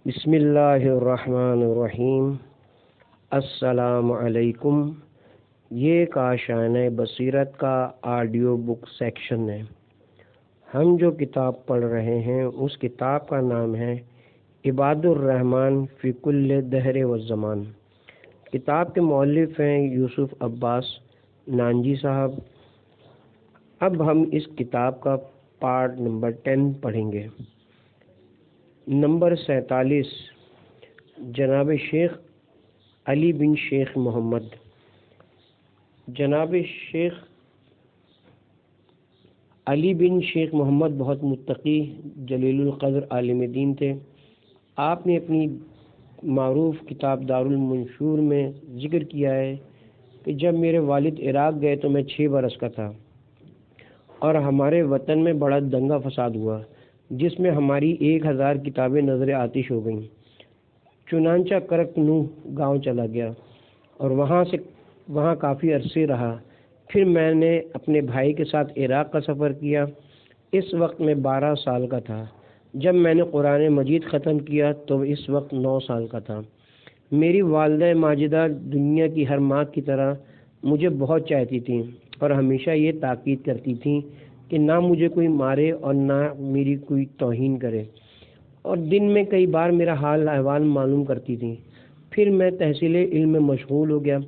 بسم اللہ الرحمن الرحیم۔ السلام علیکم۔ یہ کاشانہ بصیرت کا آڈیو بک سیکشن ہے۔ ہم جو کتاب پڑھ رہے ہیں اس کتاب کا نام ہے عباد الرحمن فی کل دہر و زمان۔ کتاب کے مؤلف ہیں یوسف عباس نانجی صاحب۔ اب ہم اس کتاب کا پارٹ نمبر 10 پڑھیں گے۔ نمبر 47، جناب شیخ علی بن شیخ محمد۔ جناب شیخ علی بن شیخ محمد بہت متقی جلیل القدر عالم دین تھے۔ آپ نے اپنی معروف کتاب دار المنشور میں ذکر کیا ہے کہ جب میرے والد عراق گئے تو میں 6 برس کا تھا اور ہمارے وطن میں بڑا دنگا فساد ہوا جس میں ہماری 1000 کتابیں نظر آتش ہو گئیں۔ چنانچہ کرکنو گاؤں چلا گیا اور وہاں کافی عرصے رہا۔ پھر میں نے اپنے بھائی کے ساتھ عراق کا سفر کیا۔ اس وقت میں 12 سال کا تھا۔ جب میں نے قرآن مجید ختم کیا تو اس وقت 9 سال کا تھا۔ میری والدہ ماجدہ دنیا کی ہر ماں کی طرح مجھے بہت چاہتی تھیں اور ہمیشہ یہ تاکید کرتی تھیں کہ نہ مجھے کوئی مارے اور نہ میری کوئی توہین کرے، اور دن میں کئی بار میرا حال احوال معلوم کرتی تھیں۔ پھر میں تحصیل علم میں مشغول ہو گیا۔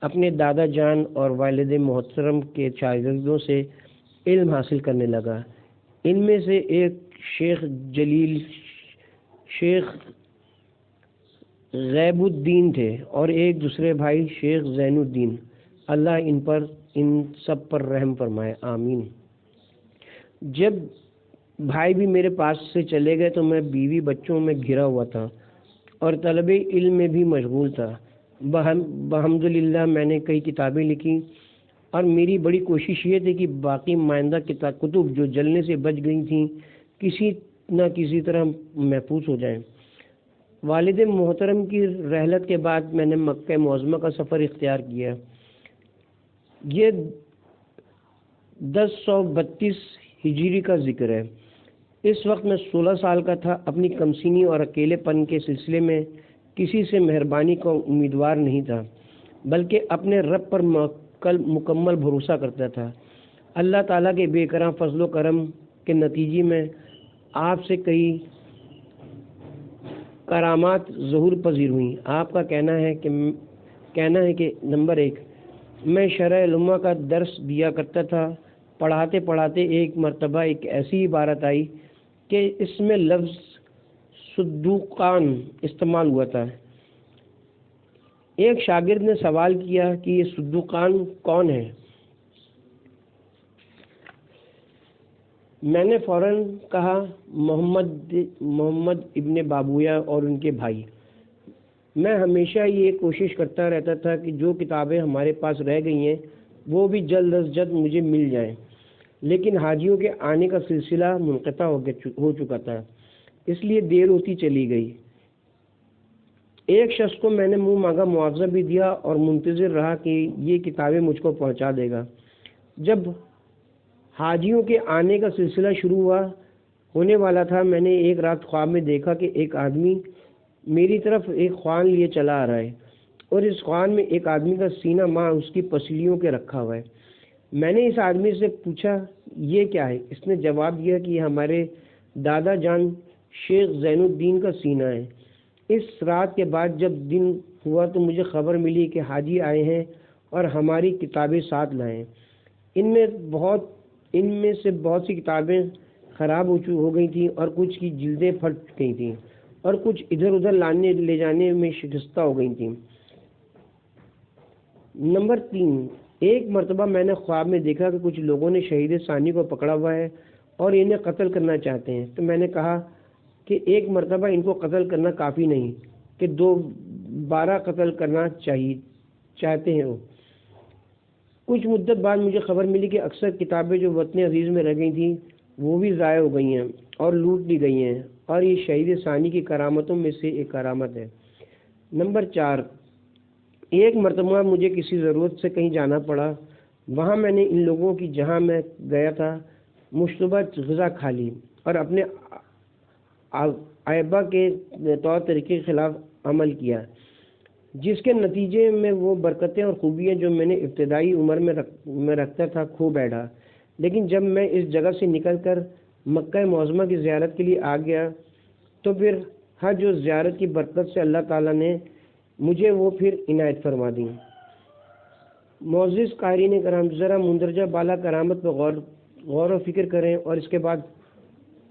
اپنے دادا جان اور والد محترم کے شاگردوں سے علم حاصل کرنے لگا۔ ان میں سے ایک شیخ جلیل شیخ غیب الدین تھے اور ایک دوسرے بھائی شیخ زین الدین۔ اللہ ان سب پر رحم فرمائے، آمین۔ جب بھائی بھی میرے پاس سے چلے گئے تو میں بیوی بچوں میں گھرا ہوا تھا اور طلب علم میں بھی مشغول تھا۔ بحمدللہ میں نے کئی کتابیں لکھی اور میری بڑی کوشش یہ تھی کہ باقی مائندہ کتب جو جلنے سے بچ گئی تھیں کسی نہ کسی طرح محفوظ ہو جائیں۔ والد محترم کی رحلت کے بعد میں نے مکہ معظمہ کا سفر اختیار کیا۔ یہ 1032 ہجری کا ذکر ہے۔ اس وقت میں 16 سال کا تھا۔ اپنی کمسینی اور اکیلے پن کے سلسلے میں کسی سے مہربانی کا امیدوار نہیں تھا، بلکہ اپنے رب پر مکمل بھروسہ کرتا تھا۔ اللہ تعالیٰ کے بے کرم فضل و کرم کے نتیجے میں آپ سے کئی کرامات ظہور پذیر ہوئیں۔ آپ کا کہنا ہے کہ نمبر 1، میں شرع علوم کا درس دیا کرتا تھا۔ پڑھاتے پڑھاتے ایک مرتبہ ایک ایسی عبارت آئی کہ اس میں لفظ صدوقان استعمال ہوا تھا۔ ایک شاگرد نے سوال کیا کہ یہ صدوقان کون ہے؟ میں نے فوراً کہا محمد ابن بابویا اور ان کے بھائی۔ میں ہمیشہ یہ کوشش کرتا رہتا تھا کہ جو کتابیں ہمارے پاس رہ گئی ہیں وہ بھی جلد از جلد مجھے مل جائیں، لیکن حاجیوں کے آنے کا سلسلہ منقطع ہو چکا تھا، اس لیے دیر ہوتی چلی گئی۔ ایک شخص کو میں نے منہ مانگا معاوضہ بھی دیا اور منتظر رہا کہ یہ کتابیں مجھ کو پہنچا دے گا۔ جب حاجیوں کے آنے کا سلسلہ شروع ہونے والا تھا، میں نے ایک رات خواب میں دیکھا کہ ایک آدمی میری طرف ایک خوان لیے چلا آ رہا ہے اور اس خوان میں ایک آدمی کا سینہ ماں اس کی پسلیوں کے رکھا ہوا ہے۔ میں نے اس آدمی سے پوچھا یہ کیا ہے؟ اس نے جواب دیا کہ یہ ہمارے دادا جان شیخ زین الدین کا سینہ ہے۔ اس رات کے بعد جب دن ہوا تو مجھے خبر ملی کہ حاجی آئے ہیں اور ہماری کتابیں ساتھ لائے۔ ان میں سے بہت سی کتابیں خراب ہو گئی تھیں اور کچھ کی جلدیں پھٹ گئی تھیں اور کچھ ادھر ادھر لے جانے میں شکستہ ہو گئی تھیں۔ نمبر 3، ایک مرتبہ میں نے خواب میں دیکھا کہ کچھ لوگوں نے شہید ثانی کو پکڑا ہوا ہے اور انہیں قتل کرنا چاہتے ہیں۔ تو میں نے کہا کہ ایک مرتبہ ان کو قتل کرنا کافی نہیں کہ 12 قتل کرنا چاہتے ہیں۔ کچھ مدت بعد مجھے خبر ملی کہ اکثر کتابیں جو وطن عزیز میں رہ گئی تھیں وہ بھی ضائع ہو گئی ہیں اور لوٹ لی گئی ہیں، اور یہ شہید ثانی کی کرامتوں میں سے ایک کرامت ہے۔ نمبر 4، ایک مرتبہ مجھے کسی ضرورت سے کہیں جانا پڑا۔ وہاں میں نے ان لوگوں کی جہاں میں گیا تھا مشتبہ غذا کھا لی اور اپنے عیبہ کے طور طریقے کے خلاف عمل کیا، جس کے نتیجے میں وہ برکتیں اور خوبیاں جو میں نے ابتدائی عمر میں رکھتا تھا کھو بیٹھا۔ لیکن جب میں اس جگہ سے نکل کر مکہ معظمہ کی زیارت کے لیے آ گیا تو پھر حج و زیارت کی برکت سے اللہ تعالیٰ نے مجھے وہ پھر عنایت فرما دی۔ معزز قارئین کرام، ذرا مندرجہ بالا کرامت پر غور و فکر کریں اور اس کے بعد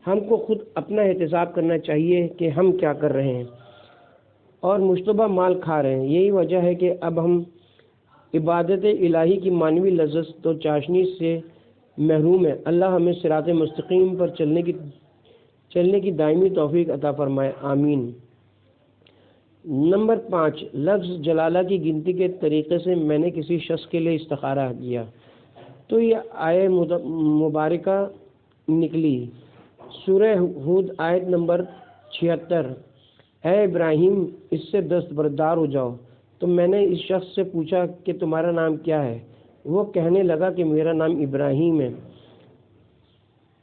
ہم کو خود اپنا احتساب کرنا چاہیے کہ ہم کیا کر رہے ہیں اور مشتبہ مال کھا رہے ہیں۔ یہی وجہ ہے کہ اب ہم عبادت الہی کی معنوی لذت تو چاشنی سے محروم ہیں۔ اللہ ہمیں صراط مستقیم پر چلنے کی دائمی توفیق عطا فرمائے، آمین۔ نمبر 5، لفظ جلالہ کی گنتی کے طریقے سے میں نے کسی شخص کے لیے استخارہ کیا تو یہ آیہ مبارکہ نکلی، سورہ ہود آیت نمبر 76، اے ابراہیم اس سے دستبردار ہو جاؤ۔ تو میں نے اس شخص سے پوچھا کہ تمہارا نام کیا ہے؟ وہ کہنے لگا کہ میرا نام ابراہیم ہے۔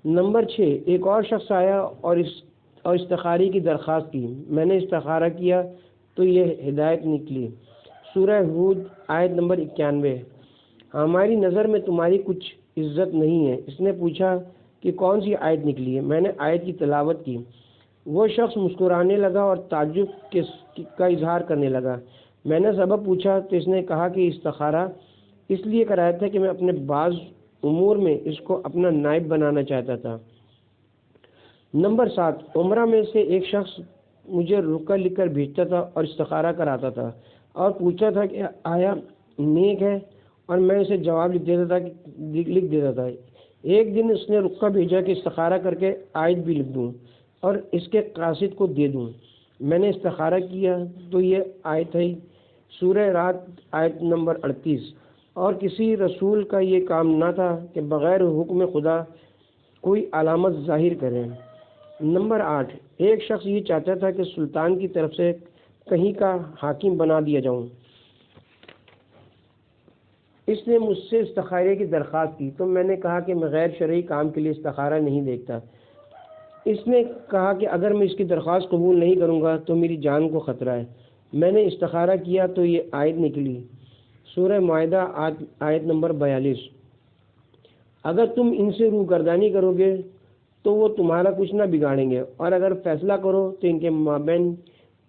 نمبر 6، ایک اور شخص آیا اور استخارے کی درخواست کی، میں نے استخارہ کیا تو یہ ہدایت نکلی، سورہ ہود آیت نمبر 91، ہماری نظر میں تمہاری کچھ عزت نہیں ہے۔ اس نے پوچھا کہ کون سی آیت نکلی ہے؟ میں نے آیت کی تلاوت کی۔ وہ شخص مسکرانے لگا اور تعجب کا اظہار کرنے لگا۔ میں نے سبب پوچھا تو اس نے کہا کہ استخارہ اس لیے کرایا تھا کہ میں اپنے بعض امور میں اس کو اپنا نائب بنانا چاہتا تھا۔ نمبر 7، عمرہ میں سے ایک شخص مجھے رکا لکھ کر بھیجتا تھا اور استخارہ کراتا تھا اور پوچھتا تھا کہ آیا نیک ہے، اور میں اسے جواب لکھ دیتا تھا۔ ایک دن اس نے رکا بھیجا کہ استخارہ کر کے آیت بھی لکھ دوں اور اس کے قاصد کو دے دوں۔ میں نے استخارہ کیا تو یہ آیت ہے، سورہ رات آیت نمبر 38، اور کسی رسول کا یہ کام نہ تھا کہ بغیر حکم خدا کوئی علامت ظاہر کرے۔ نمبر 8، ایک شخص یہ چاہتا تھا کہ سلطان کی طرف سے کہیں کا حاکم بنا دیا جاؤں۔ اس نے مجھ سے استخارے کی درخواست کی تو میں نے کہا کہ میں غیر شرعی کام کے لیے استخارہ نہیں دیکھتا۔ اس نے کہا کہ اگر میں اس کی درخواست قبول نہیں کروں گا تو میری جان کو خطرہ ہے۔ میں نے استخارہ کیا تو یہ آیت نکلی، سورہ مائدہ آیت نمبر 42، اگر تم ان سے روگردانی کرو گے تو وہ تمہارا کچھ نہ بگاڑیں گے، اور اگر فیصلہ کرو تو ان کے مابین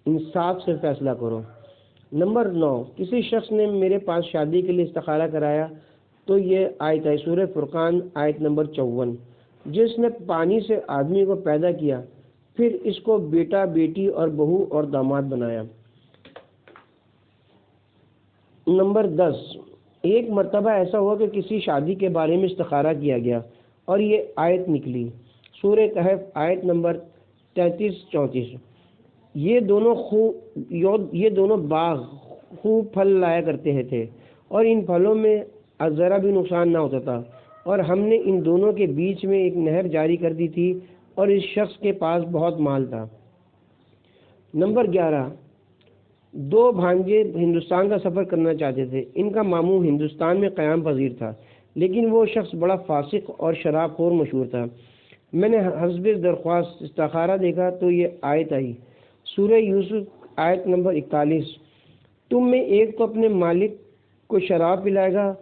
انصاف سے فیصلہ کرو۔ نمبر 9، کسی شخص نے میرے پاس شادی کے لیے استخارہ کرایا تو یہ آیت ہے، سورہ فرقان آیت نمبر 54، جس نے پانی سے آدمی کو پیدا کیا پھر اس کو بیٹا بیٹی اور بہو اور داماد بنایا۔ نمبر 10، ایک مرتبہ ایسا ہوا کہ کسی شادی کے بارے میں استخارہ کیا گیا اور یہ آیت نکلی، سورہ کہف آیت نمبر 33-34، یہ دونوں باغ خوب پھل لایا کرتے تھے اور ان پھلوں میں ذرا بھی نقصان نہ ہوتا تھا، اور ہم نے ان دونوں کے بیچ میں ایک نہر جاری کر دی تھی اور اس شخص کے پاس بہت مال تھا۔ نمبر 11، دو بھانجے ہندوستان کا سفر کرنا چاہتے تھے۔ ان کا ماموں ہندوستان میں قیام پذیر تھا، لیکن وہ شخص بڑا فاسق اور شراب خور مشہور تھا۔ میں نے حسب درخواست استخارہ دیکھا تو یہ آیت آئی، سورہ یوسف آیت نمبر 41، تم میں ایک تو اپنے مالک کو شراب پلائے گا،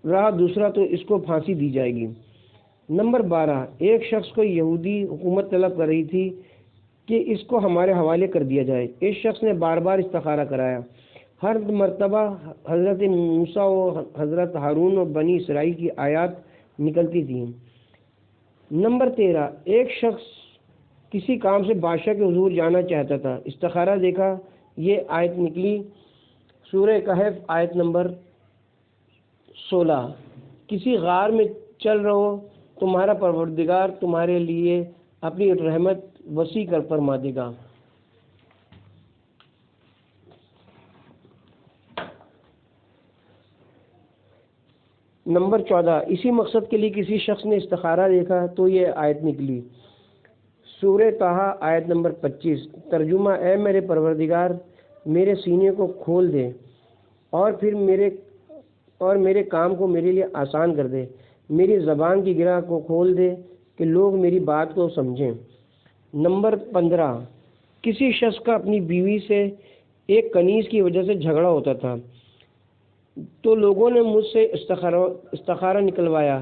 رہا دوسرا تو اس کو پھانسی دی جائے گی۔ نمبر 12، ایک شخص کو یہودی حکومت طلب کر رہی تھی کہ اس کو ہمارے حوالے کر دیا جائے۔ اس شخص نے بار بار استخارہ کرایا، ہر مرتبہ حضرت موسیٰ و حضرت ہارون و بنی اسرائیل کی آیات نکلتی تھیں۔ نمبر 13، ایک شخص کسی کام سے بادشاہ کے حضور جانا چاہتا تھا، استخارہ دیکھا، یہ آیت نکلی، سورہ کہف آیت نمبر 16، کسی غار میں چل رہو، تمہارا پروردگار تمہارے لیے اپنی رحمت وسیع کر فرما دے گا۔ نمبر 14، اسی مقصد کے لیے کسی شخص نے استخارہ دیکھا تو یہ آیت نکلی، سورہ طٰہٰ آیت نمبر 25، ترجمہ، اے میرے پروردگار میرے سینے کو کھول دے اور پھر میرے کام کو میرے لیے آسان کر دے، میری زبان کی گرہ کو کھول دے کہ لوگ میری بات کو سمجھیں۔ نمبر 15، کسی شخص کا اپنی بیوی سے ایک کنیز کی وجہ سے جھگڑا ہوتا تھا تو لوگوں نے مجھ سے استخارہ نکلوایا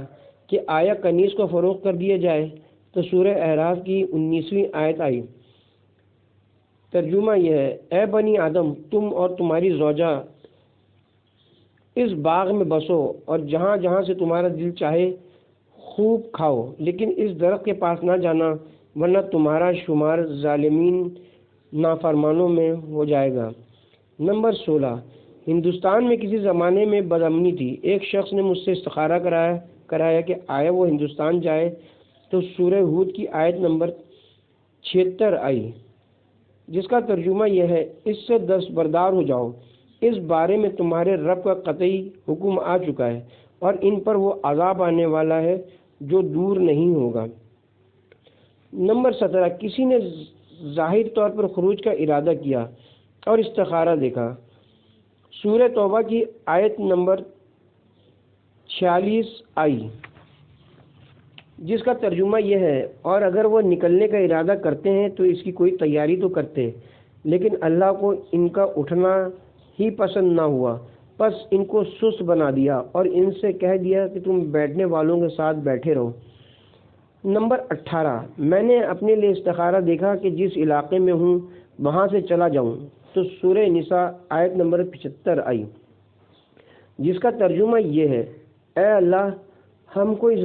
کہ آیا کنیز کو فروخت کر دیا جائے، تو سورہ اعراف کی 19ویں آیت آئی۔ ترجمہ یہ ہے، اے بنی آدم، تم اور تمہاری زوجہ اس باغ میں بسو اور جہاں جہاں سے تمہارا دل چاہے خوب کھاؤ، لیکن اس درخت کے پاس نہ جانا ورنہ تمہارا شمار ظالمین نافرمانوں میں ہو جائے گا۔ نمبر 16، ہندوستان میں کسی زمانے میں بدامنی تھی۔ ایک شخص نے مجھ سے استخارہ کرایا کہ آیا وہ ہندوستان جائے، تو سورہ ہود کی آیت نمبر 76 آئی، جس کا ترجمہ یہ ہے، اس سے دستبردار ہو جاؤ، اس بارے میں تمہارے رب کا قطعی حکم آ چکا ہے اور ان پر وہ عذاب آنے والا ہے جو دور نہیں ہوگا۔ نمبر 17، کسی نے ظاہر طور پر خروج کا ارادہ کیا اور استخارہ دیکھا۔ سورہ توبہ کی آیت نمبر 46 آئی، جس کا ترجمہ یہ ہے، اور اگر وہ نکلنے کا ارادہ کرتے ہیں تو اس کی کوئی تیاری تو کرتے، لیکن اللہ کو ان کا اٹھنا ہی پسند نہ ہوا، پس ان کو سست بنا دیا اور ان سے کہہ دیا کہ تم بیٹھنے والوں کے ساتھ بیٹھے رہو۔ نمبر 18، میں نے اپنے لیے استخارہ دیکھا کہ جس علاقے میں ہوں وہاں سے چلا جاؤں، تو سورہ نساء آیت نمبر 75 آئی، جس کا ترجمہ یہ ہے، اے اللہ، ہم کو اس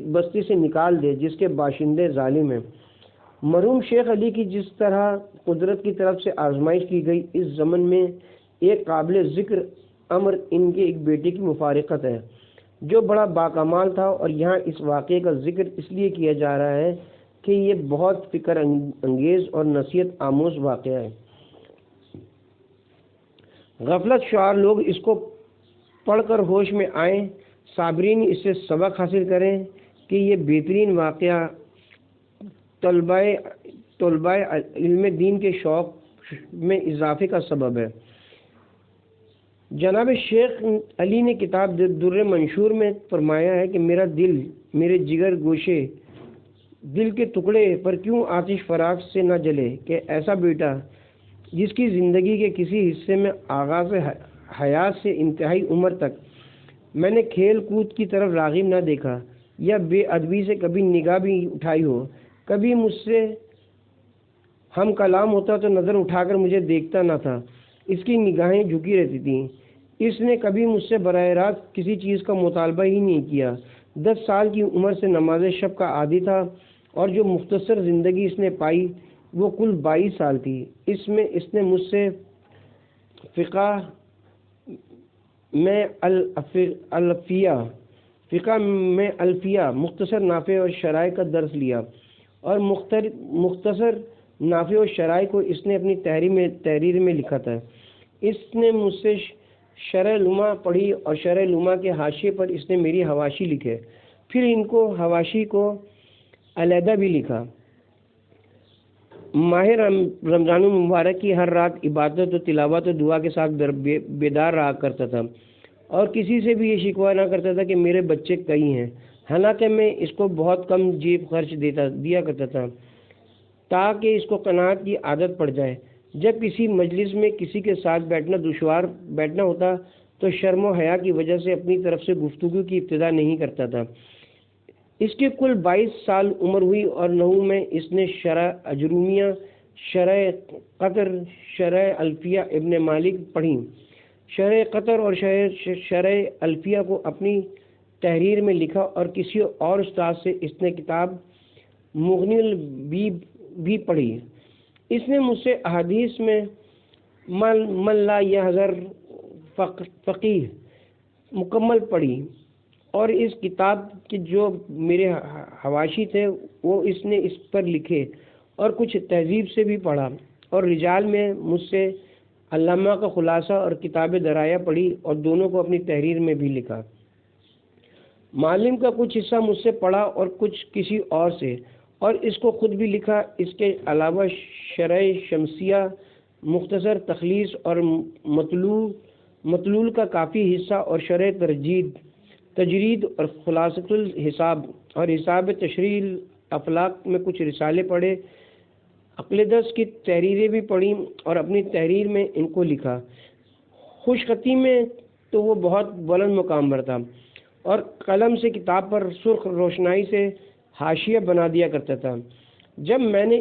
بستی سے نکال دے جس کے باشندے ظالم ہیں۔ مرحوم شیخ علی کی جس طرح قدرت کی طرف سے آزمائش کی گئی، اس زمن میں ایک قابل ذکر امر ان کے ایک بیٹے کی مفارقت ہے جو بڑا باکمال تھا، اور یہاں اس واقعے کا ذکر اس لیے کیا جا رہا ہے کہ یہ بہت فکر انگیز اور نصیحت آموز واقعہ ہے۔ غفلت شعار لوگ اس کو پڑھ کر ہوش میں آئیں، صابرین اس سے سبق حاصل کریں کہ یہ بہترین واقعہ طلباء علم دین کے شوق میں اضافے کا سبب ہے۔ جناب شیخ علی نے کتاب در منشور میں فرمایا ہے کہ میرا دل، میرے جگر گوشے، دل کے ٹکڑے پر کیوں آتش فراق سے نہ جلے کہ ایسا بیٹا جس کی زندگی کے کسی حصے میں آغاز حیات سے انتہائی عمر تک میں نے کھیل کود کی طرف راغب نہ دیکھا یا بے ادبی سے کبھی نگاہ بھی اٹھائی ہو، کبھی مجھ سے ہم کلام ہوتا تو نظر اٹھا کر مجھے دیکھتا نہ تھا، اس کی نگاہیں جھکی رہتی تھیں، اس نے کبھی مجھ سے براہ راست کسی چیز کا مطالبہ ہی نہیں کیا، 10 سال کی عمر سے نماز شب کا عادی تھا، اور جو مختصر زندگی اس نے پائی وہ کل 22 سال تھی۔ اس میں اس نے مجھ سے فقہ میں الفیہ مختصر نافع اور شرائع کا درس لیا، اور مختصر نافع اور شرائع کو اس نے اپنی تحریر میں لکھا تھا۔ اس نے مجھ سے شرح لما پڑھی اور شرح لما کے حاشیے پر اس نے میری حواشی لکھے، پھر ان کو حواشی کو علیحدہ بھی لکھا۔ ماہ رمضان المبارک کی ہر رات عبادت و تلاوت و دعا کے ساتھ بیدار رہا کرتا تھا، اور کسی سے بھی یہ شکوہ نہ کرتا تھا کہ میرے بچے کئی ہیں، حالانکہ میں اس کو بہت کم جیب خرچ دیا کرتا تھا تاکہ اس کو قناعت کی عادت پڑ جائے۔ جب کسی مجلس میں کسی کے ساتھ بیٹھنا ہوتا تو شرم و حیا کی وجہ سے اپنی طرف سے گفتگو کی ابتدا نہیں کرتا تھا۔ اس کی کل 22 سال عمر ہوئی اور 9 میں اس نے شرح اجرومیہ، شرح قطر، شرح الفیہ ابن مالک پڑھی۔ شرح قطر اور شرح الفیہ کو اپنی تحریر میں لکھا، اور کسی اور استاد سے اس نے کتاب مغنی البیب بھی پڑھی۔ اس نے مجھ سے احادیث میں من لا یحذر فقیہ مکمل پڑھی، اور اس کتاب کے جو میرے حواشی تھے وہ اس نے اس پر لکھے، اور کچھ تہذیب سے بھی پڑھا، اور رجال میں مجھ سے علامہ کا خلاصہ اور کتاب درایہ پڑھی، اور دونوں کو اپنی تحریر میں بھی لکھا۔ معلم کا کچھ حصہ مجھ سے پڑھا اور کچھ کسی اور سے، اور اس کو خود بھی لکھا۔ اس کے علاوہ شرح شمسیہ، مختصر تخلیص اور مطلول کا کافی حصہ، اور شرح تجرید اور خلاصۃ الحساب اور حساب تشریح الافلاق میں کچھ رسالے پڑھے، عقل دست کی تحریریں بھی پڑھی اور اپنی تحریر میں ان کو لکھا۔ خوش خطی میں تو وہ بہت بلند مقام پر تھا اور قلم سے کتاب پر سرخ روشنائی سے حاشیہ بنا دیا کرتا تھا۔ جب میں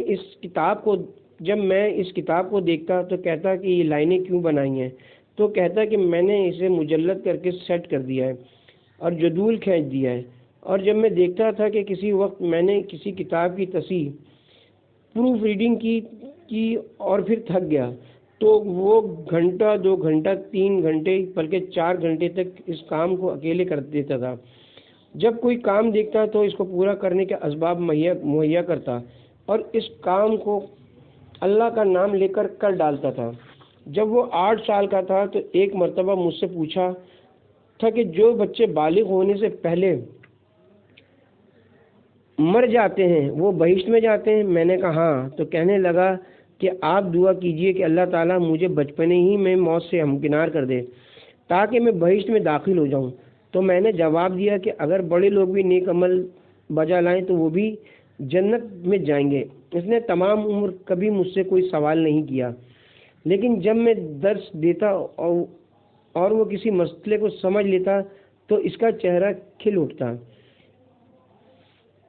اس کتاب کو دیکھتا تو کہتا کہ یہ لائنیں کیوں بنائی ہیں، تو کہتا کہ میں نے اسے مجلد کر کے سیٹ کر دیا ہے اور جدول کھینچ دیا ہے۔ اور جب میں دیکھتا تھا کہ کسی وقت میں نے کسی کتاب کی تصحیح پروف ریڈنگ کی اور پھر تھک گیا تو وہ گھنٹہ، 2 گھنٹہ، 3 گھنٹے بلکہ 4 گھنٹے تک اس کام کو اکیلے کر دیتا تھا۔ جب کوئی کام دیکھتا تو اس کو پورا کرنے کے اسباب مہیا کرتا اور اس کام کو اللہ کا نام لے کر ڈالتا تھا۔ جب وہ 8 سال کا تھا تو ایک مرتبہ مجھ سے پوچھا تھا کہ جو بچے بالغ ہونے سے پہلے مر جاتے ہیں وہ بہشت میں جاتے ہیں؟ میں نے کہا ہاں۔ تو کہنے لگا کہ آپ دعا کیجئے کہ اللہ تعالیٰ مجھے بچپنے ہی میں موت سے ہمکنار کر دے تاکہ میں بہشت میں داخل ہو جاؤں۔ تو میں نے جواب دیا کہ اگر بڑے لوگ بھی نیک عمل بجا لائیں تو وہ بھی جنت میں جائیں گے۔ اس نے تمام عمر کبھی مجھ سے کوئی سوال نہیں کیا، لیکن جب میں درس دیتا اور وہ کسی مسئلے کو سمجھ لیتا تو اس کا چہرہ کھل اٹھتا۔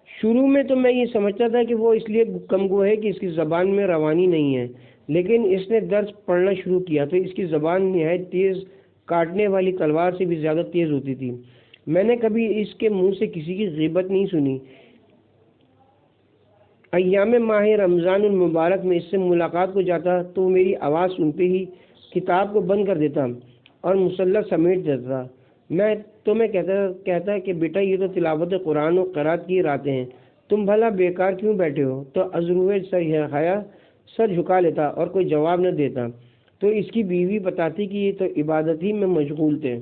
شروع میں تو میں یہ سمجھتا تھا کہ وہ اس لیے کم گو ہے کہ اس کی زبان میں روانی نہیں ہے، لیکن اس نے درس پڑھنا شروع کیا تو اس کی زبان نہایت تیز، کاٹنے والی تلوار سے بھی زیادہ تیز ہوتی تھی۔ میں نے کبھی اس کے منہ سے کسی کی غیبت نہیں سنی۔ ایام ماہ رمضان المبارک میں اس سے ملاقات کو جاتا تو میری آواز سنتے ہی کتاب کو بند کر دیتا اور مصلی سمیٹ دیتا۔ میں کہتا کہ بیٹا یہ تو تلاوت قرآن و قرات کی راتیں ہیں، تم بھلا بیکار کیوں بیٹھے ہو؟ تو ازروے سر جھکا لیتا اور کوئی جواب نہ دیتا۔ تو اس کی بیوی بتاتی کہ یہ تو عبادت ہی میں مشغول تھے۔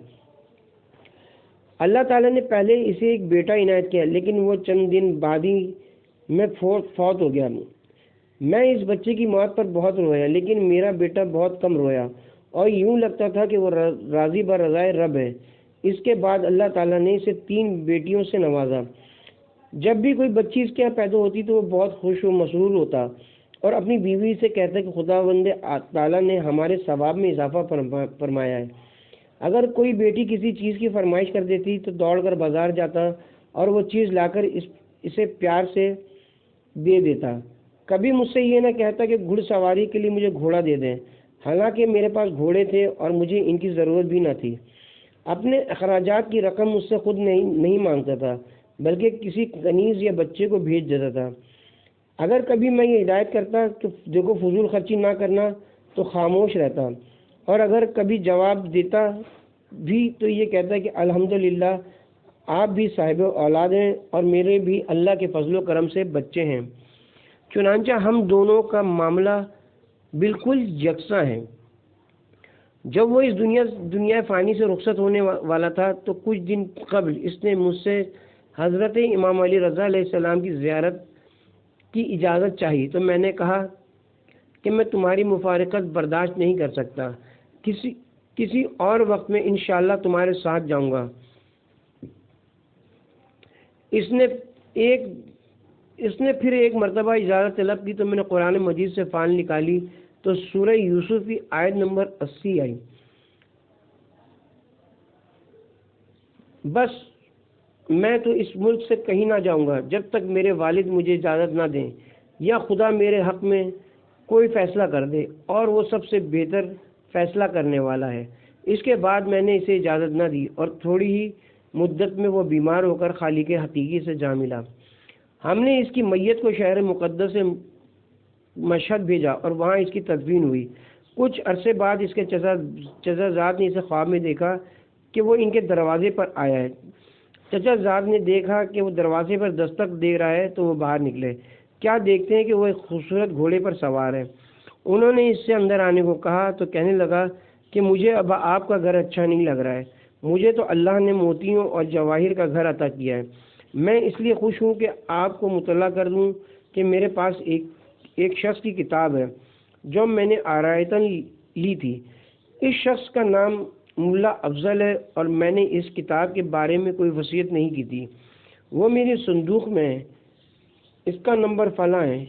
اللہ تعالیٰ نے پہلے اسے ایک بیٹا عنایت کیا، لیکن وہ چند دن بعد ہی میں فوت ہو گیا۔ میں اس بچے کی موت پر بہت رویا، لیکن میرا بیٹا بہت کم رویا اور یوں لگتا تھا کہ وہ راضی برضائے رب ہے۔ اس کے بعد اللہ تعالیٰ نے اسے 3 بیٹیوں سے نوازا۔ جب بھی کوئی بچی اس کے یہاں پیدا ہوتی تو وہ بہت خوش و مسرور ہوتا اور اپنی بیوی سے کہتا کہ خداوند تعالیٰ نے ہمارے ثواب میں اضافہ فرمایا ہے۔ اگر کوئی بیٹی کسی چیز کی فرمائش کر دیتی تو دوڑ کر بازار جاتا اور وہ چیز لا کر اسے پیار سے دے دیتا۔ کبھی مجھ سے یہ نہ کہتا کہ گھڑ سواری کے لیے مجھے گھوڑا دے دیں، حالانکہ میرے پاس گھوڑے تھے اور مجھے ان کی ضرورت بھی نہ تھی۔ اپنے اخراجات کی رقم مجھ سے خود نہیں مانگتا تھا، بلکہ کسی کنیز یا بچے کو بھیج دیتا تھا۔ اگر کبھی میں یہ ہدایت کرتا کہ دیکھو فضول خرچی نہ کرنا تو خاموش رہتا، اور اگر کبھی جواب دیتا بھی تو یہ کہتا کہ الحمدللہ آپ بھی صاحب اولاد ہیں اور میرے بھی اللہ کے فضل و کرم سے بچے ہیں۔ چنانچہ ہم دونوں کا معاملہ بالکل یکساں ہے۔ جب وہ اس دنیا فانی سے رخصت ہونے والا تھا تو کچھ دن قبل اس نے مجھ سے حضرت امام علی رضا علیہ السلام کی زیارت کی اجازت چاہی تو میں نے کہا کہ میں تمہاری مفارقت برداشت نہیں کر سکتا، کسی اور وقت میں انشاءاللہ تمہارے ساتھ جاؤں گا۔ اس نے پھر ایک مرتبہ اجازت طلب کی تو میں نے قرآن مجید سے فائل نکالی تو سورہ یوسف کی آیت نمبر 80 آئی، بس میں تو اس ملک سے کہیں نہ جاؤں گا جب تک میرے والد مجھے اجازت نہ دیں، یا خدا میرے حق میں کوئی فیصلہ کر دے، اور وہ سب سے بہتر فیصلہ کرنے والا ہے۔ اس کے بعد میں نے اسے اجازت نہ دی اور تھوڑی ہی مدت میں وہ بیمار ہو کر خالق حقیقی سے جا ملا۔ ہم نے اس کی میت کو شہر مقدس سے مشہد بھیجا اور وہاں اس کی تدفین ہوئی۔ کچھ عرصے بعد اس کے چچا زاد نے اسے خواب میں دیکھا کہ وہ ان کے دروازے پر آیا ہے۔ چچا زاد نے دیکھا کہ وہ دروازے پر دستک دے رہا ہے تو وہ باہر نکلے۔ کیا دیکھتے ہیں کہ وہ ایک خوبصورت گھوڑے پر سوار ہے۔ انہوں نے اس سے اندر آنے کو کہا تو کہنے لگا کہ مجھے اب آپ کا گھر اچھا نہیں لگ رہا ہے، مجھے تو اللہ نے موتیوں اور جواہر کا گھر عطا کیا ہے۔ میں اس لیے خوش ہوں کہ آپ کو مطلع کر دوں کہ میرے پاس ایک شخص کی کتاب ہے جو میں نے آرائتاً لی تھی۔ اس شخص کا نام ملا افضل ہے اور میں نے اس کتاب کے بارے میں کوئی وصیت نہیں کی تھی۔ وہ میری صندوق میں ہے، اس کا نمبر فلاں ہے۔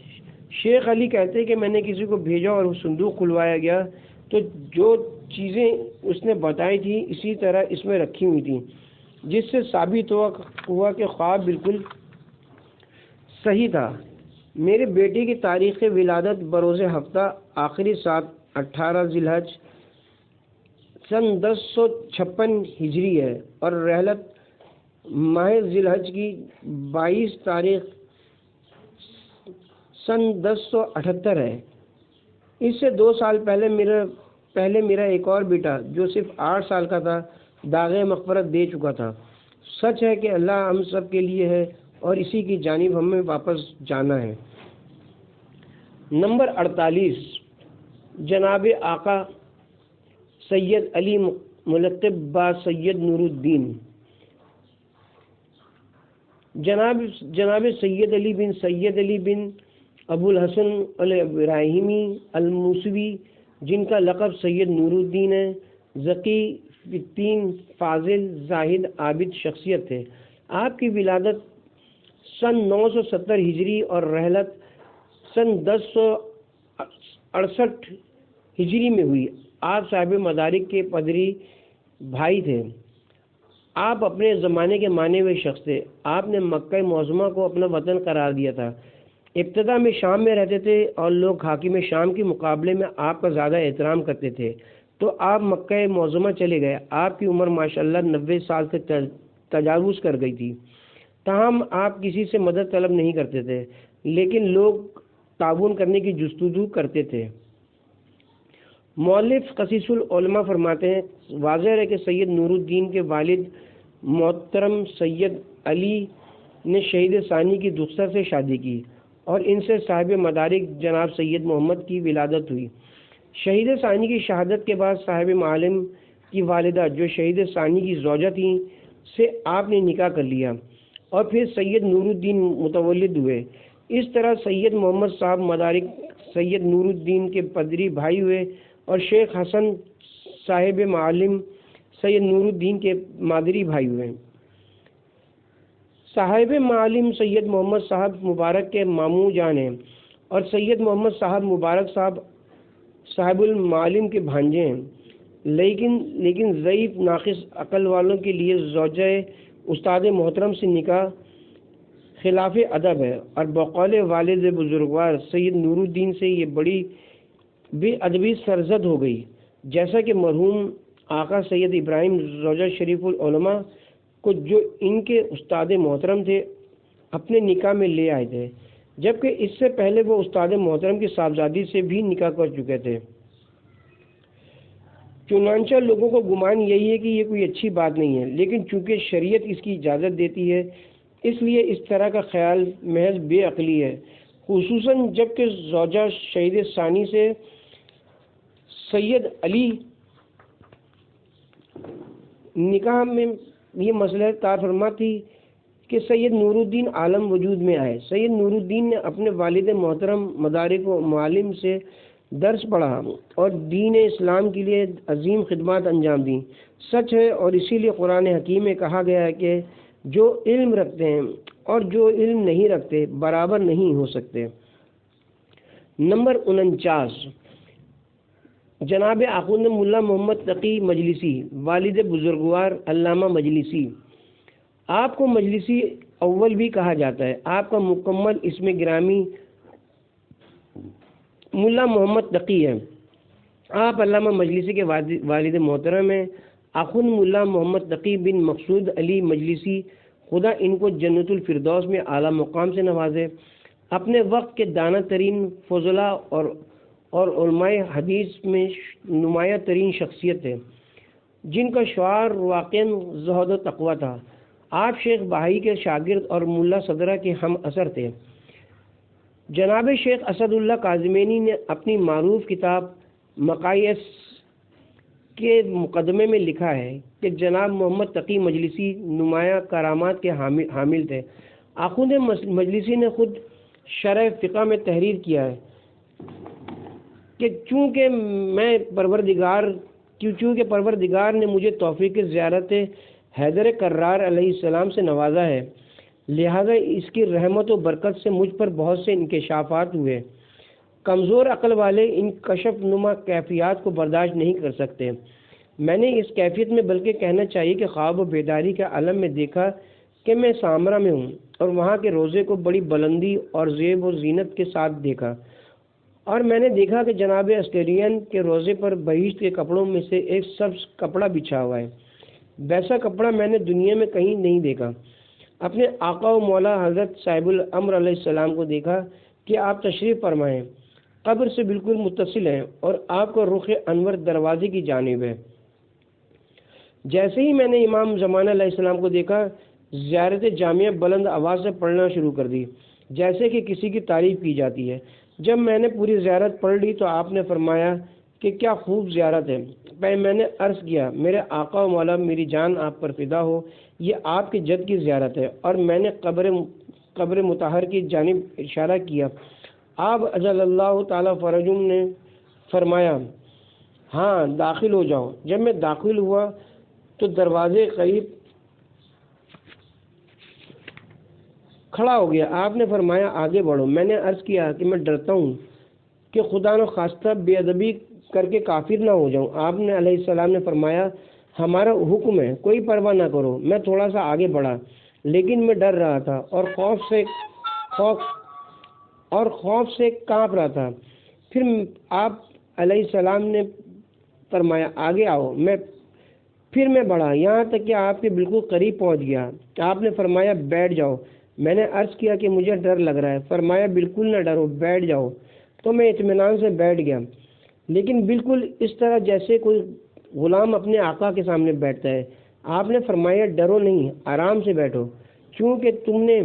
شیخ علی کہتے ہیں کہ میں نے کسی کو بھیجا اور وہ صندوق کھلوایا گیا تو جو چیزیں اس نے بتائی تھیں اسی طرح اس میں رکھی ہوئی تھیں، جس سے ثابت ہوا کہ خواب بالکل صحیح تھا۔ میرے بیٹے کی تاریخ ولادت بروز ہفتہ آخری سات 18 ذی الحج سن 1056 ہجری ہے اور رحلت ماہ ذی الحج کی 22 تاریخ سن 1078 ہے۔ اس سے 2 سال پہلے میرا ایک اور بیٹا جو صرف 8 سال کا تھا داغ مغفرت دے چکا تھا۔ سچ ہے کہ اللہ ہم سب کے لیے ہے اور اسی کی جانب ہمیں واپس جانا ہے۔ نمبر 48، جناب آقا سید علی ملقب با سید نور الدین۔ جناب سید علی بن ابو الحسن الابراہیمی الموسوی، جن کا لقب سید نور الدین ہے، ذکی فطین فاضل زاہد عابد شخصیت تھے۔ آپ کی ولادت سن 970 ہجری اور رحلت سن 1068 ہجری میں ہوئی۔ آپ صاحب مدارک کے پدری بھائی تھے۔ آپ اپنے زمانے کے مانے ہوئے شخص تھے۔ آپ نے مکہ معظمہ کو اپنا وطن قرار دیا تھا۔ ابتدا میں شام میں رہتے تھے اور لوگ حاکم شام کے مقابلے میں آپ کا زیادہ احترام کرتے تھے، تو آپ مکہ معظمہ چلے گئے۔ آپ کی عمر ماشاءاللہ 90 سال سے تجاوز کر گئی تھی، تاہم آپ کسی سے مدد طلب نہیں کرتے تھے، لیکن لوگ تعاون کرنے کی جستجو کرتے تھے۔ مؤلف قصیص العلماء فرماتے ہیں، واضح ہے کہ سید نور الدین کے والد محترم سید علی نے شہید ثانی کی دختر سے شادی کی اور ان سے صاحب مدارک جناب سید محمد کی ولادت ہوئی۔ شہید ثانی کی شہادت کے بعد صاحب معالم کی والدہ جو شہید ثانی کی زوجہ تھیں سے آپ نے نکاح کر لیا اور پھر سید نور الدین متولد ہوئے۔ اس طرح سید محمد صاحب مدارک سید نور الدین کے پدری بھائی ہوئے اور شیخ حسن صاحب معالم سید نور الدین کے مادری بھائی ہوئے۔ صاحب معالم سید محمد صاحب مبارک کے ماموں جان ہیں اور سید محمد صاحب مبارک صاحب المعالم کے بھانجے ہیں، لیکن ضعیف ناقص عقل والوں کے لیے زوجہ استاد محترم سے نکاح خلاف ادب ہے اور بقول والد بزرگوار سید نور الدین سے یہ بڑی بے ادبی سرزد ہو گئی، جیسا کہ مرحوم آقا سید ابراہیم زوجہ شریف العلماء کو جو ان کے استاد محترم تھے اپنے نکاح میں لے آئے تھے، جبکہ اس سے پہلے وہ استاد محترم کی صاحبزادی سے بھی نکاح کر چکے تھے۔ چنانچہ لوگوں کو گمان یہی ہے کہ یہ کوئی اچھی بات نہیں ہے، لیکن چونکہ شریعت اس کی اجازت دیتی ہے اس لیے اس طرح کا خیال محض بے عقلی ہے، خصوصاً جب کہ زوجہ شہید ثانی سے سید علی نکاح میں یہ مسئلہ کار فرما تھی کہ سید نور الدین عالم وجود میں آئے۔ سید نور الدین نے اپنے والد محترم مدارک و معالم سے درس پڑھا اور دین اسلام کے لیے عظیم خدمات انجام دیں۔ سچ ہے اور اسی لیے قرآن حکیم میں کہا گیا ہے کہ جو علم رکھتے ہیں اور جو علم نہیں رکھتے برابر نہیں ہو سکتے۔ نمبر 49، جناب آخوند ملا محمد تقی مجلسی، والد بزرگوار علامہ مجلسی۔ آپ کو مجلسی اول بھی کہا جاتا ہے۔ آپ کا مکمل اسم گرامی ملا محمد تقی ہے۔ آپ علامہ مجلسی کے والد محترم ہیں۔ آخوند ملا محمد تقی بن مقصود علی مجلسی، خدا ان کو جنت الفردوس میں اعلیٰ مقام سے نوازے، اپنے وقت کے دانہ ترین فضلاء اور علماء حدیث میں نمایاں ترین شخصیت ہے، جن کا شعار واقعاً زہد و تقویٰ تھا۔ آپ شیخ بہائی کے شاگرد اور ملا صدرہ کے ہم اثر تھے۔ جناب شیخ اسد اللہ کاظمینی نے اپنی معروف کتاب مقایس کے مقدمے میں لکھا ہے کہ جناب محمد تقی مجلسی نمایاں کرامات کے حامل تھے۔ آخوند مجلسی نے خود شرح فقہ میں تحریر کیا ہے کہ چونکہ پروردگار نے مجھے توفیق زیارت حیدر کرار علیہ السلام سے نوازا ہے، لہذا اس کی رحمت و برکت سے مجھ پر بہت سے انکشافات ہوئے کمزور عقل والے ان کشف نما کیفیات کو برداشت نہیں کر سکتے۔ میں نے اس کیفیت میں بلکہ کہنا چاہیے کہ خواب و بیداری کے عالم میں دیکھا کہ میں سامرا میں ہوں اور وہاں کے روزے کو بڑی بلندی اور زیب و زینت کے ساتھ دیکھا، اور میں نے دیکھا کہ جناب اسٹیرین کے روزے پر بہشت کے کپڑوں میں سے ایک سبز کپڑا بچھا ہوا ہے۔ ویسا کپڑا میں نے دنیا میں کہیں نہیں دیکھا۔ اپنے آقا و مولا حضرت صاحب الامر علیہ السلام کو دیکھا کہ آپ تشریف فرمائیں، قبر سے بالکل متصل ہیں اور آپ کا رخ انور دروازے کی جانب ہے۔ جیسے ہی میں نے امام زمانہ علیہ السلام کو دیکھا، زیارت جامعہ بلند آواز سے پڑھنا شروع کر دی جیسے کہ کسی کی تعریف کی جاتی ہے۔ جب میں نے پوری زیارت پڑھ لی تو آپ نے فرمایا کہ کیا خوب زیارت ہے۔ میں نے عرض کیا، میرے آقا و مولا، میری جان آپ پر فدا ہو، یہ آپ کے جد کی زیارت ہے، اور میں نے قبر مطہر کی جانب اشارہ کیا۔ آپ اجل اللہ تعالی فرجم نے فرمایا، ہاں داخل ہو جاؤ۔ جب میں داخل ہوا تو دروازے قریب کھڑا ہو گیا۔ آپ نے فرمایا آگے بڑھو۔ میں نے عرض کیا کہ میں ڈرتا ہوں کہ خدا نخواستہ بے ادبی کر کے کافر نہ ہو جاؤں۔ آپ نے علیہ السلام نے فرمایا، ہمارا حکم ہے، کوئی پرواہ نہ کرو۔ میں تھوڑا سا آگے بڑھا، لیکن میں ڈر رہا تھا اور خوف سے کانپ رہا تھا۔ پھر آپ علیہ السلام نے فرمایا آگے آؤ۔ پھر میں بڑھا، یہاں تک کہ آپ کے بالکل قریب پہنچ گیا۔ آپ نے فرمایا بیٹھ جاؤ۔ میں نے عرض کیا کہ مجھے ڈر لگ رہا ہے۔ فرمایا بالکل نہ ڈرو، بیٹھ جاؤ۔ تو میں اطمینان سے بیٹھ گیا، لیکن بالکل اس طرح جیسے کوئی غلام اپنے آقا کے سامنے بیٹھتا ہے۔ آپ نے فرمایا ڈرو نہیں، آرام سے بیٹھو، چونکہ تم نے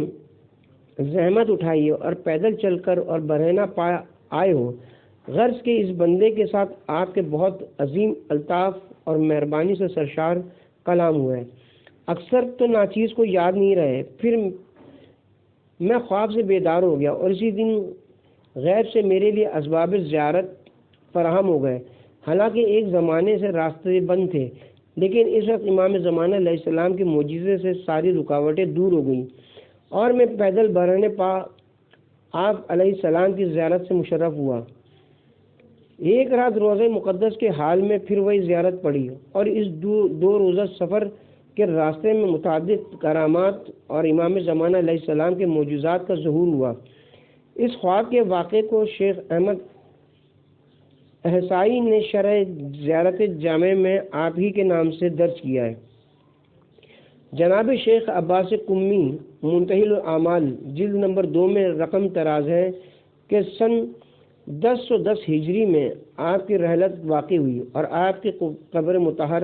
زحمت اٹھائی ہے اور پیدل چل کر اور برہنہ پا آئے ہو۔ غرض کے اس بندے کے ساتھ آپ کے بہت عظیم الطاف اور مہربانی سے سرشار کلام ہوا ہے۔ اکثر تو ناچیز کو یاد نہیں رہے۔ پھر میں خواب سے بیدار ہو گیا اور اسی دن غیب سے میرے لیے اسباب زیارت فراہم ہو گئے۔ حالانکہ ایک زمانے سے راستے بند تھے، لیکن اس وقت امام زمانہ علیہ السلام کے معجزے سے ساری رکاوٹیں دور ہو گئیں اور میں پیدل برہنہ پا آپ علیہ السلام کی زیارت سے مشرف ہوا۔ ایک رات روزہ مقدس کے حال میں پھر وہی زیارت پڑی اور اس دو روزہ سفر کے راستے میں متعدد کرامات اور امام زمانہ علیہ السلام کے معجزات کا ظہور ہوا۔ اس خواب کے واقعے کو شیخ احمد احسائی نے شرح زیارت جامع میں آپ ہی کے نام سے درج کیا ہے۔ جناب شیخ عباس قمی منتہی الاعمال جلد نمبر 2 میں رقم تراز ہے کہ سن 1010 ہجری میں آپ کی رحلت واقع ہوئی اور آپ کی قبر مطہر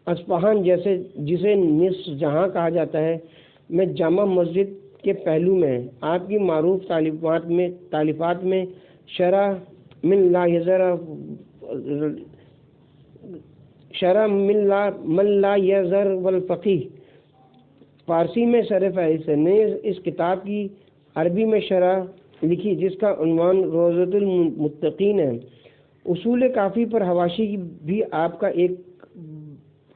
اصفہان جسے نصف جہاں کہا جاتا ہے میں جامع مسجد کے پہلو میں آپ کی معروف تالیفات میں شرح من لا یزر والفقیہ فارسی میں شرح فہرست ہے۔ نیز اس کتاب کی عربی میں شرح لکھی جس کا عنوان روضۃ المتقین ہے۔ اصول کافی پر حواشی بھی آپ کا ایک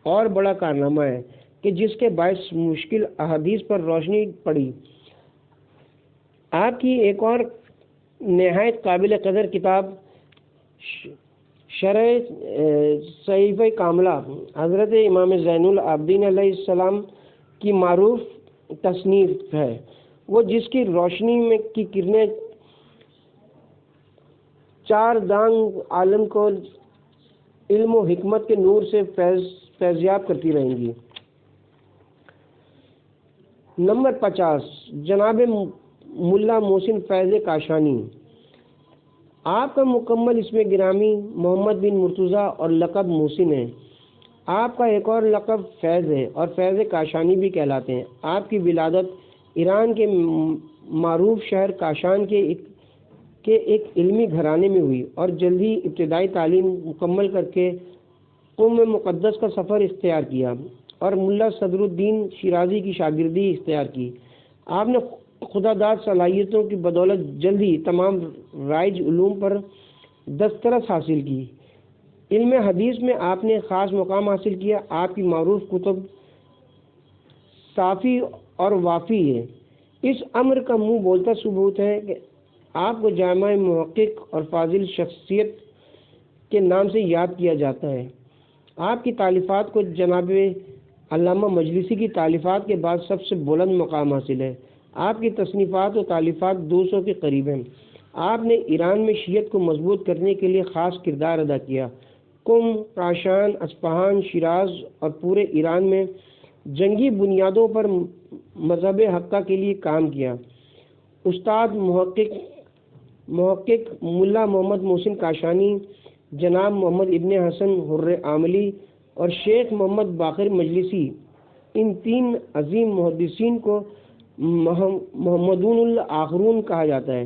اور بڑا کارنامہ ہے کہ جس کے باعث مشکل احادیث پر روشنی پڑی۔ آپ کی ایک اور نہایت قابل قدر کتاب شرح صحیفہ کاملہ حضرت امام زین العابدین علیہ السلام کی معروف تصنیف ہے، وہ جس کی روشنی میں کی کرنیں چار دانگ عالم کو علم و حکمت کے نور سے فیضیاب کرتی رہیں گی۔ نمبر 50 جناب ملا محسن فیض کاشانی۔ آپ کا مکمل اسم گرامی محمد بن مرتضیٰ اور لقب محسن ہے۔ آپ کا ایک اور لقب فیض ہے اور فیض کاشانی بھی کہلاتے ہیں۔ آپ کی ولادت ایران کے معروف شہر کاشان کے ایک علمی گھرانے میں ہوئی اور جلد ہی ابتدائی تعلیم مکمل کر کے قم مقدس کا سفر اختیار کیا اور ملا صدر الدین شیرازی کی شاگردی اختیار کی۔ آپ نے خدا داد صلاحیتوں کی بدولت جلد ہی تمام رائج علوم پر دسترس حاصل کی۔ علم حدیث میں آپ نے خاص مقام حاصل کیا۔ آپ کی معروف کتب صافی اور وافی ہے۔ اس امر کا منہ بولتا ثبوت ہے کہ آپ کو جامع محقق اور فاضل شخصیت کے نام سے یاد کیا جاتا ہے۔ آپ کی تالیفات کو جناب علامہ مجلسی کی تالیفات کے بعد سب سے بلند مقام حاصل ہے۔ آپ کی تصنیفات و تالیفات 200 کے قریب ہیں۔ آپ نے ایران میں شیعت کو مضبوط کرنے کے لیے خاص کردار ادا کیا۔ قم، کاشان، اصفہان، شیراز اور پورے ایران میں جنگی بنیادوں پر مذہب حقہ کے لیے کام کیا۔ استاد محقق ملا محمد محسن کاشانی، جناب محمد ابن حسن حر عاملی اور شیخ محمد باقر مجلسی، ان 3 عظیم محدثین کو محمدون الآخرون کہا جاتا ہے۔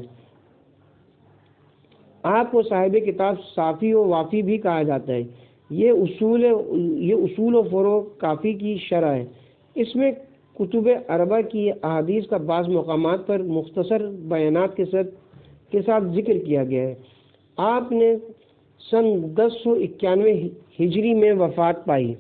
آپ کو صاحب کتاب صافی و وافی بھی کہا جاتا ہے۔ یہ اصول و فروع کافی کی شرح ہے۔ اس میں کتب اربع کی احادیث کا بعض مقامات پر مختصر بیانات کے ساتھ ذکر کیا گیا ہے۔ آپ نے سن 1091 ہجری میں وفات پائی۔